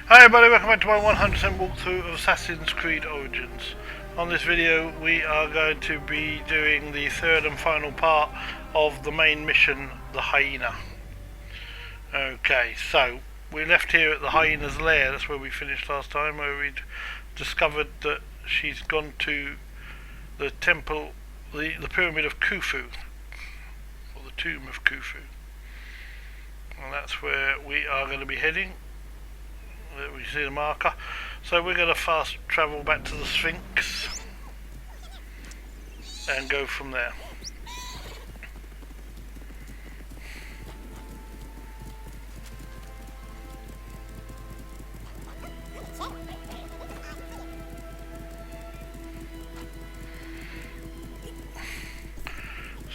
Hi everybody, welcome back to my 100% walkthrough of Assassin's Creed Origins. On this video we are going to be doing the third and final part of the main mission, the Hyena. Okay, so we left here at the Hyena's lair. That's where we finished last time, where we'd discovered that she's gone to the temple, the pyramid of Khufu, or the tomb of Khufu. And that's where we are going to be heading. We see the marker, so we're going to fast travel back to the Sphinx and go from there.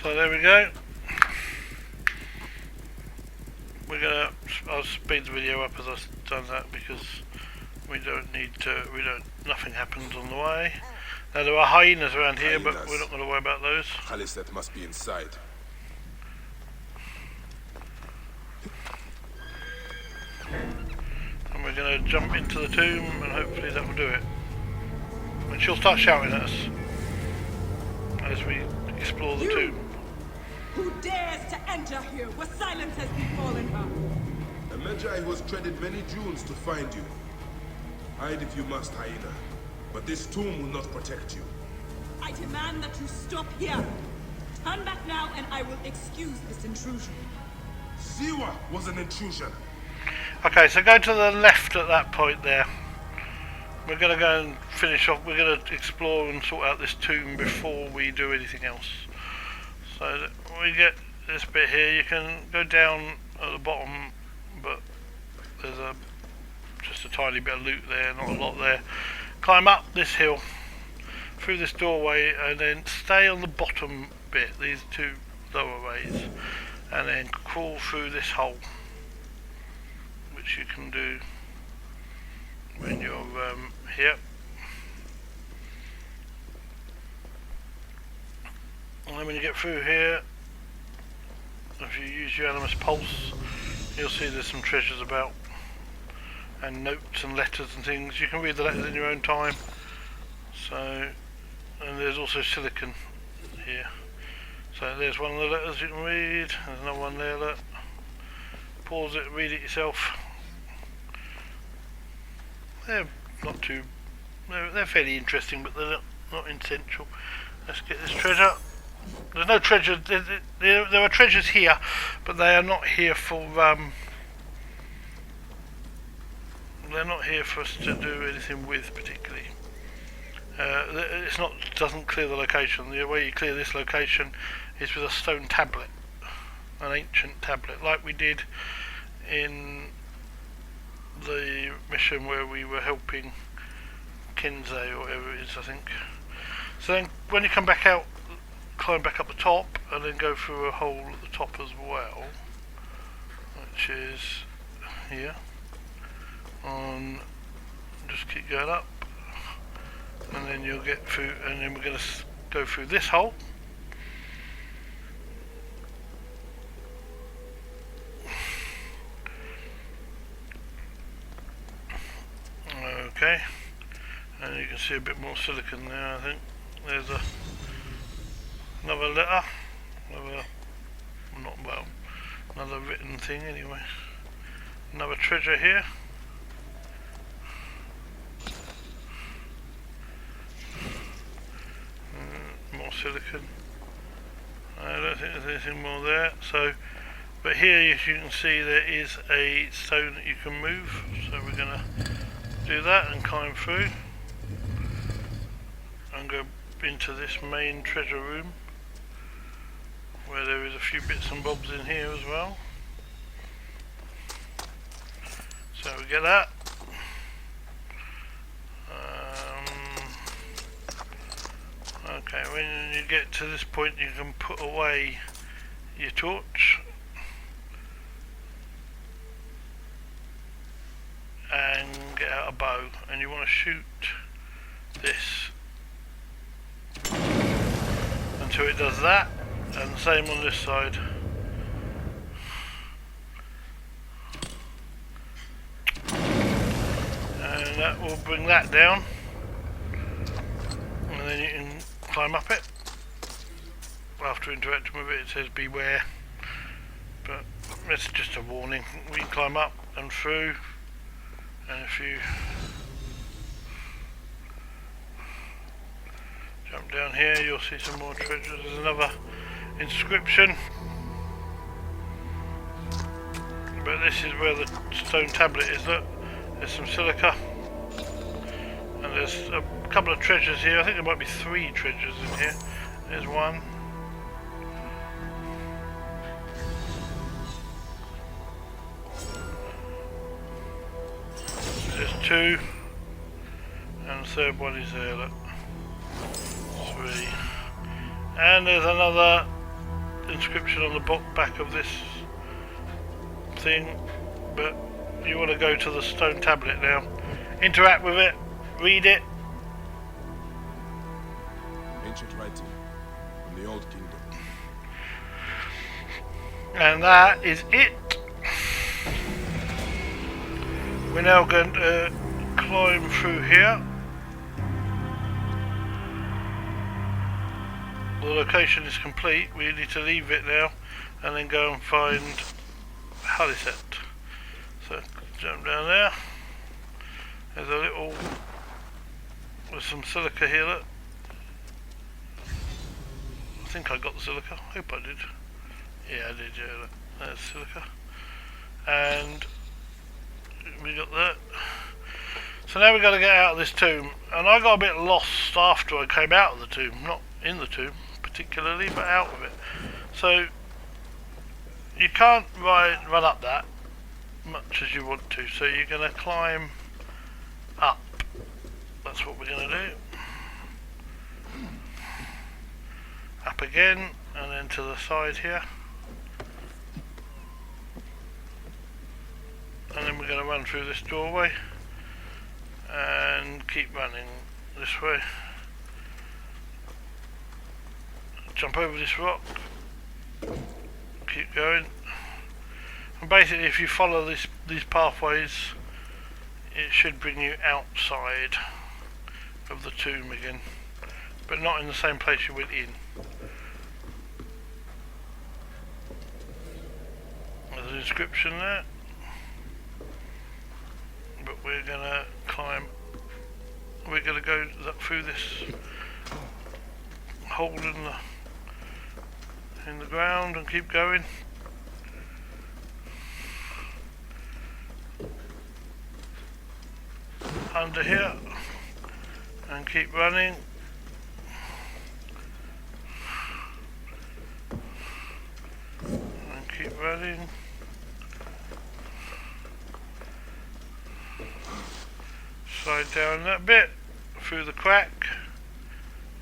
So there we go. I'll speed the video up as I've done that because we don't need to. Nothing happens on the way. Now there are hyenas around here, but we're not going to worry about those. That must be inside. And we're going to jump into the tomb, and hopefully that will do it. And she'll start shouting at us as we explore the tomb. Who dares to enter here where silence has befallen her? The Magi was treaded many dunes to find you. Hide if you must, Hyena. But this tomb will not protect you. I demand that you stop here. Turn back now and I will excuse this intrusion. Siwa was an intrusion. Okay, so go to the left at that point there. We're going to go and finish off. We're going to explore and sort out this tomb before we do anything else. So that we get this bit here. You can go down at the bottom, but there's just a tiny bit of loot there, not a lot there. Climb up this hill through this doorway and then stay on the bottom bit, these two lower ways, and then crawl through this hole, which you can do when you're here. And then when you get through here, if you use your Animus Pulse, you'll see there's some treasures about, and notes and letters and things. You can read the letters in your own time. So, and there's also silicon here. So there's one of the letters you can read. There's another one there. Look. Pause it, read it yourself. They're not too. They're fairly interesting, but they're not essential. Let's get this treasure. There's no treasure. There are treasures here, but they are not here for. They're not here for us to do anything with particularly. Doesn't clear the location. The way you clear this location is with a stone tablet, an ancient tablet, like we did in the mission where we were helping Kenzei or whatever it is, I think. So then, when you come back out, climb back up the top, and then go through a hole at the top as well, which is here. Just keep going up, and then you'll get through, and then we're going to go through this hole. Okay, and you can see a bit more silicon there. I think there's another letter, another written thing anyway. Another treasure here. More silicon. I don't think there's anything more there. So, but here, as you can see, there is a stone that you can move. So we're going to do that and climb through and go into this main treasure room, where there is a few bits and bobs in here as well. So we get that. Okay, when you get to this point, you can put away your torch and get out a bow, and you want to shoot this until it does that, and the same on this side. and that will bring that down, and then you can climb up it. After interacting with it, it says beware, but it's just a warning. We can climb up and through, and if you jump down here, you'll see some more treasures. There's another inscription, but this is where the stone tablet is. Look, there's some silica, and there's a couple of treasures here. I think there might be 3 treasures in here. There's one. There's 2, and the third one is there. Look, 3, and there's another inscription on the back of this thing, but you want to go to the stone tablet now, interact with it, read it. Ancient writing from the Old Kingdom. And that is it. We're now going to climb through here. The location is complete. We need to leave it now and then go and find Hyena. So jump down there. There's a little, there's some silica here. Look. I think I got the silica. I hope I did. Yeah, I did. Yeah, look. There's silica, and we got that. So now we've got to get out of this tomb, and I got a bit lost after I came out of the tomb, not in the tomb particularly, but out of it. So you can't run up that much as you want to, so you're going to climb up. That's what we're going to do. Up again, and then to the side here, and then we're going to run through this doorway and keep running this way. Jump over this rock, keep going, and basically if you follow these pathways, it should bring you outside of the tomb again, but not in the same place you went in. There's an inscription there, but we're gonna climb, we're gonna go through this hole in the ground and keep going. Under here and keep running. And keep running. Slide down that bit through the crack.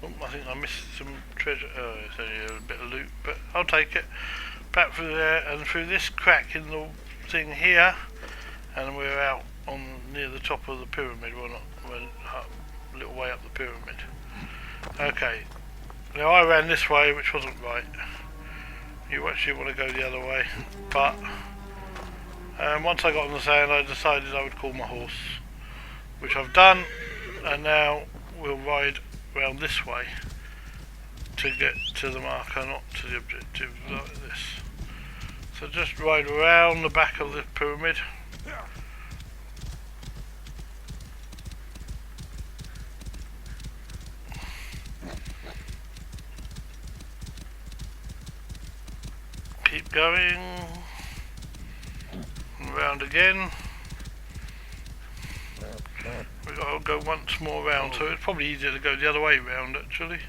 Oh, I think I missed some treasure. Oh, it's only a bit of loot, but I'll take it. Back through there and through this crack in the thing here, and we're out on near the top of the pyramid. Well, not a little way up the pyramid. Okay. Now I ran this way, which wasn't right. You actually want to go the other way, but once I got on the sand, I decided I would call my horse, which I've done, and now we'll ride round this way to get to the marker, not to the objective like this. So just ride around the back of the pyramid. Keep going, and round again. We've got to go once more round, so it's probably easier to go the other way round actually.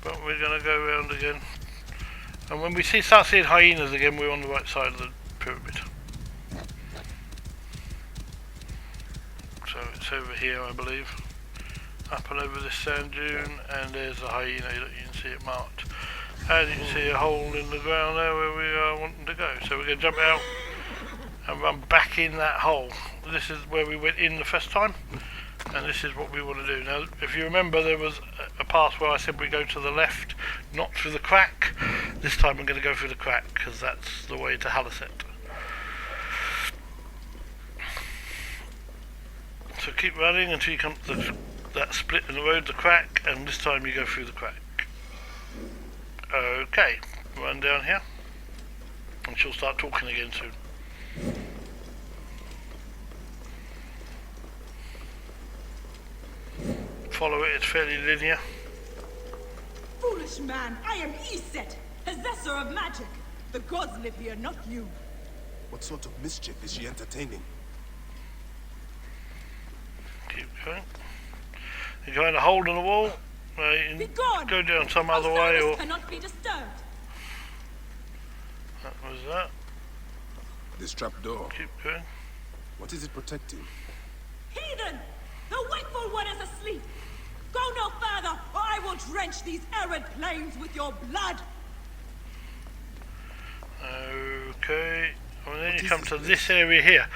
But we're going to go round again. And when we start seeing hyenas again, we're on the right side of the pyramid. So it's over here, I believe. Up and over this sand dune, and there's a hyena. You can see it marked. And you can see a hole in the ground there where we are wanting to go. So we're going to jump out and run back in that hole. This is where we went in the first time, and this is what we want to do. Now, if you remember, there was a path where I said we go to the left, not through the crack. This time we're going to go through the crack, because that's the way to Hyena. So keep running until you come to that split in the road, the crack, and this time you go through the crack. Okay, run down here, and she'll start talking again soon. Follow it, it's fairly linear. Foolish man, I am Iset, possessor of magic. The gods live here, not you. What sort of mischief is she entertaining? Keep going. You're going to hold on the wall. Be gone! Go down some other way, or cannot be disturbed. that was that. This trapdoor. Keep going. What is it protecting? Heathen! The wakeful one is asleep! Go no further, or I will drench these arid plains with your blood! Okay. And then you come to this area here.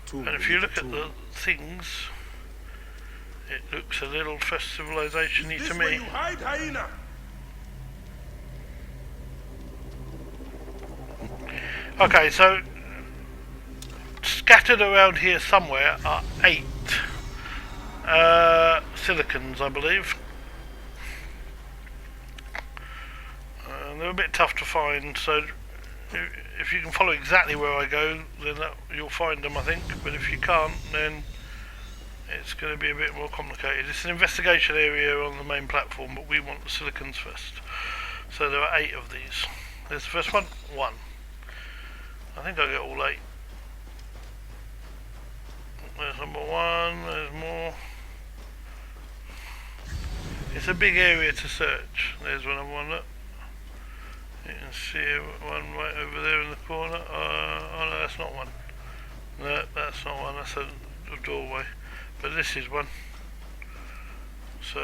tomb And if you beneath look a at the tomb. things, it looks a little first civilization-y Is to this where me. you hide, Hyena? Okay, so scattered around here somewhere are 8 silicons, I believe. They're a bit tough to find, so if you can follow exactly where I go, then you'll find them, I think. But if you can't, then it's going to be a bit more complicated. It's an investigation area on the main platform, but we want the silicons first. So there are 8 of these. There's the first one, 1. I think I get all 8. There's number 1, there's more. It's a big area to search. There's another one, look. You can see one right over there in the corner. Oh no, that's not one. No, that's not one, that's a doorway. But this is one. So,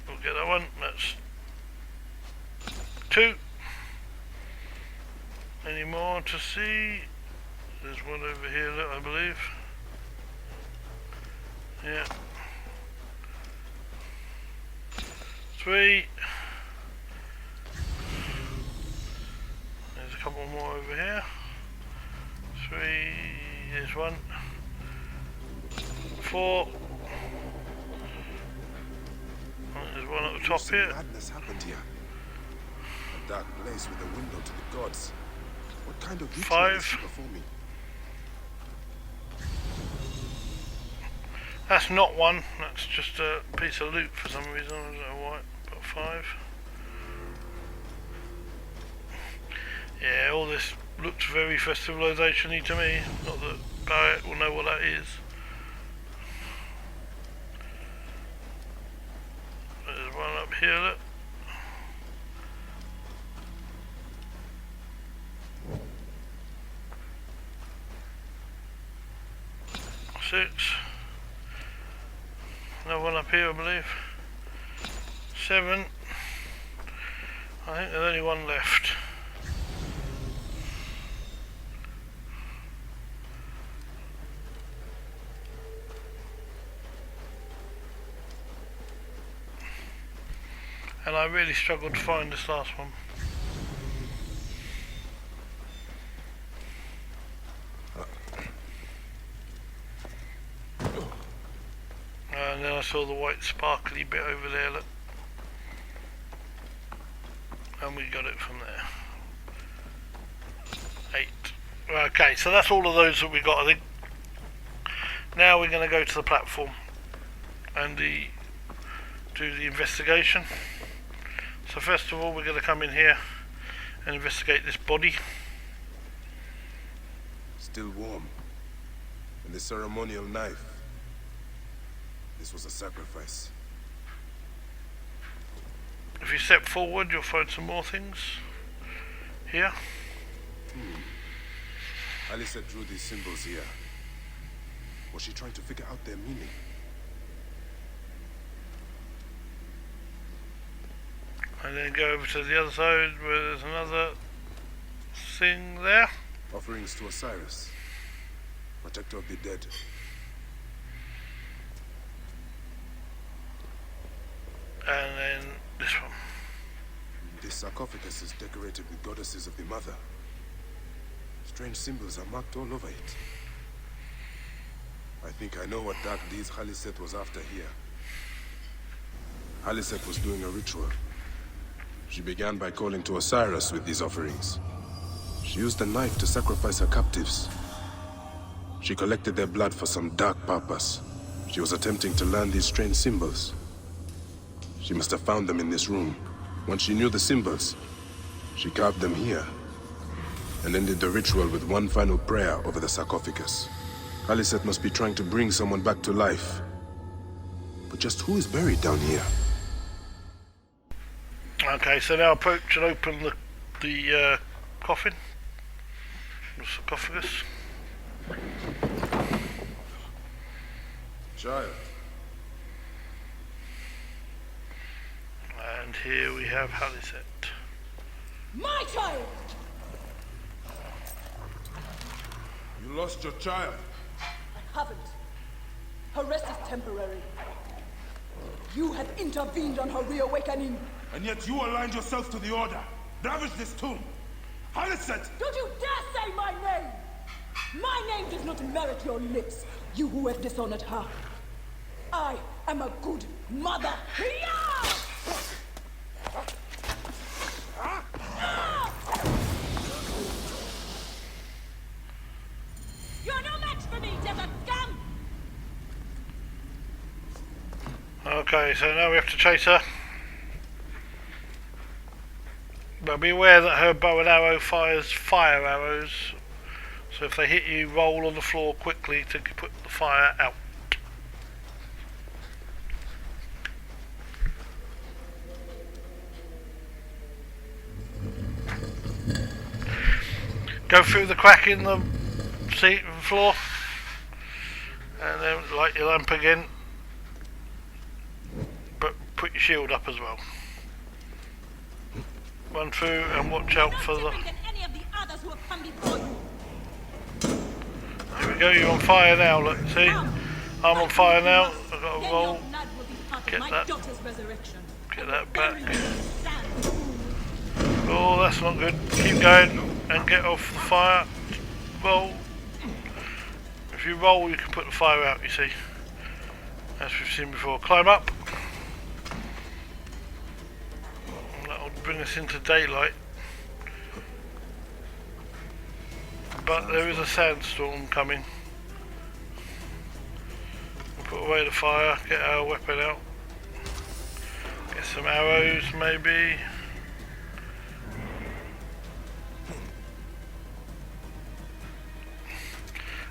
we'll get that one. That's 2. Any more to see? There's one over here, look, I believe. Yeah. 3. There's a couple more over here. 3. There's 1. 4. There's one at the top Some here. madness happened here. A dark place with a window to the gods. What kind of ritual 5. is she performing? That's not 1, that's just a piece of loot for some reason, I don't know why, but 5. Yeah, all this looks very first civilization-y to me, not that Barrett will know what that is. There's one up here, look. Six. Another one up here, I believe. 7. I think there's only one left. And I really struggled to find this last one. And then I saw the white sparkly bit over there, look. And we got it from there. 8. Okay, so that's all of those that we got, I think. Now we're going to go to the platform and do the investigation. So first of all, we're going to come in here and investigate this body. Still warm. And the ceremonial knife. This was a sacrifice. If you step forward, you'll find some more things here. Alyssa drew these symbols here. Was she trying to figure out their meaning? And then go over to the other side where there's another thing there. Offerings to Osiris, protector of the dead. And then this one. This sarcophagus is decorated with goddesses of the mother. Strange symbols are marked all over it. I think I know what dark deeds Haliset was after here. Haliset was doing a ritual. She began by calling to Osiris with these offerings. She used a knife to sacrifice her captives. She collected their blood for some dark purpose. She was attempting to learn these strange symbols. She must have found them in this room. Once she knew the symbols, she carved them here and ended the ritual with one final prayer over the sarcophagus. Haliset must be trying to bring someone back to life. But just who is buried down here? Okay, so now approach and open the coffin. The sarcophagus. Child. And here we have Haliset. My child! You lost your child. I haven't. Her rest is temporary. You have intervened on her reawakening. And yet you aligned yourself to the Order. Ravage this tomb. Haliset! Don't you dare say my name! My name does not merit your lips, you who have dishonored her. I am a good mother. Yeah! You're no match for me, desert scum! Okay, so now we have to chase her. But be aware that her bow and arrow fires fire arrows. So if they hit you, roll on the floor quickly to put the fire out. Go through the crack in the seat and floor, and then light your lamp again, but put your shield up as well. Run through and watch out for the... any of the others who have come before you. Here we go, you're on fire now, look, see? I'm on fire now, I've got to roll. Get that. Get that back. Oh, that's not good. Keep going and get off the fire. Roll. If you roll, you can put the fire out, you see. As we've seen before. Climb up. That'll bring us into daylight. But there is a sandstorm coming. We'll put away the fire, get our weapon out. Get some arrows maybe.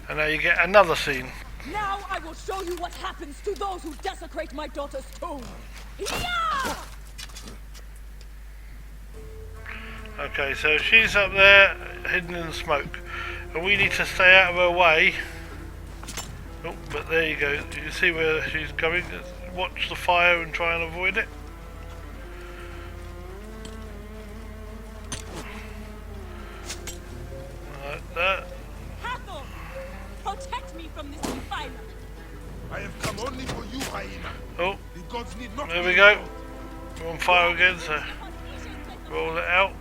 And now you get another scene. Now I will show you what happens to those who desecrate my daughter's tomb. Yeah! Okay, so she's up there, hidden in the smoke. And we need to stay out of her way. Oh, but there you go. You can see where she's going. Watch the fire and try and avoid it. Like that. Hathor, protect me from this defiler. I have come only for you, Hyena. Oh, The gods need not... there we go. We're on fire again, so roll it out.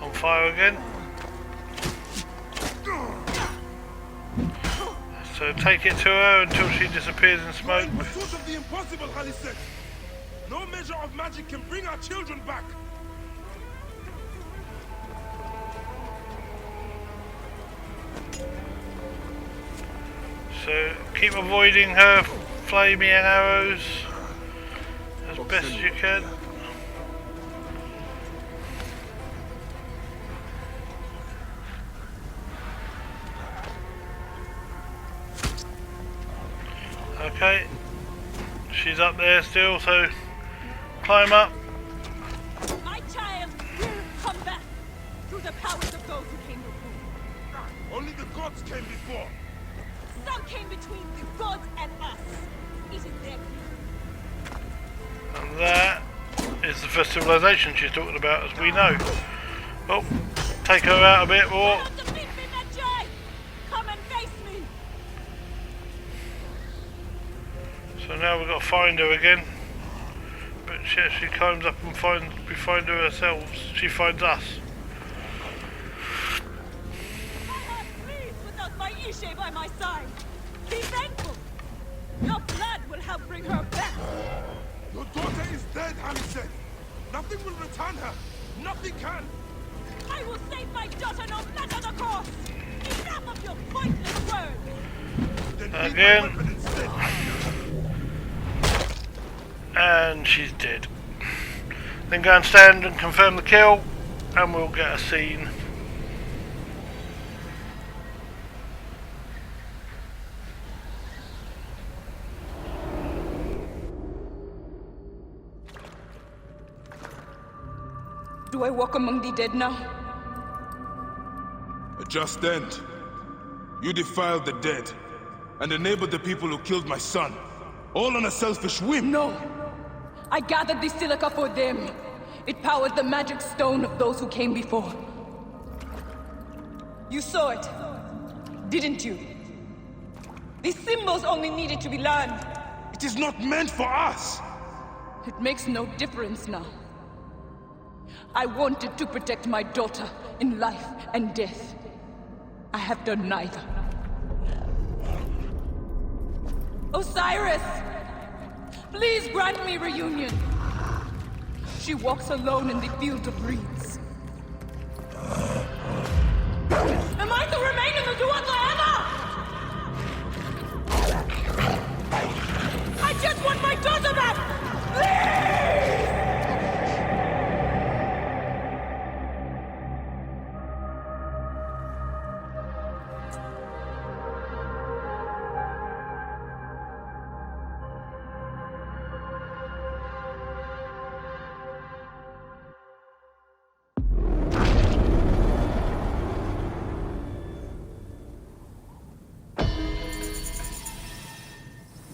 On fire again. So take it to her until she disappears in smoke. In pursuit of the impossible, Haliset. No measure of magic can bring our children back. So keep avoiding her flaming arrows as best you can. Okay, she's up there still, so climb up. My child will come back through the powers of those who came before. Only the gods came before. Some came between the gods and us. It is their And that is the first civilization she's talking about, as we know. Oh, take her out a bit more. Don't defeat me, Medjay! Come and face me! now we've got to find her again. But she climbs up and we find her ourselves. She finds us. Please, without my Ishe by my side. Be thankful. Your blood will help bring her back. Your daughter is dead, Hani said. Nothing will return her. Nothing can. I will save my daughter no matter the cost. Enough of your pointless words. Then Again. leave my weapon instead. And she's dead. Then go and stand and confirm the kill, and we'll get a scene. Do I walk among the dead now? A just end. You defiled the dead, and enabled the people who killed my son. All on a selfish whim. No. I gathered the silica for them. It powers the magic stone of those who came before. You saw it, didn't you? These symbols only needed to be learned. It is not meant for us. It makes no difference now. I wanted to protect my daughter in life and death. I have done neither. Osiris! Please grant me reunion. She walks alone in the field of reeds. Am I to remain in the Duat forever? I just want my daughter back! Please!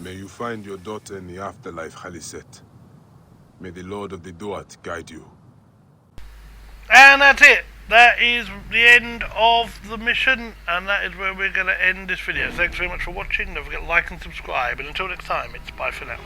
May you find your daughter in the afterlife, Khaliset. May the Lord of the Duat guide you. And that's it. That is the end of the mission, and that is where we're going to end this video. Thanks very much for watching. Don't forget to like and subscribe, and until next time, it's bye for now.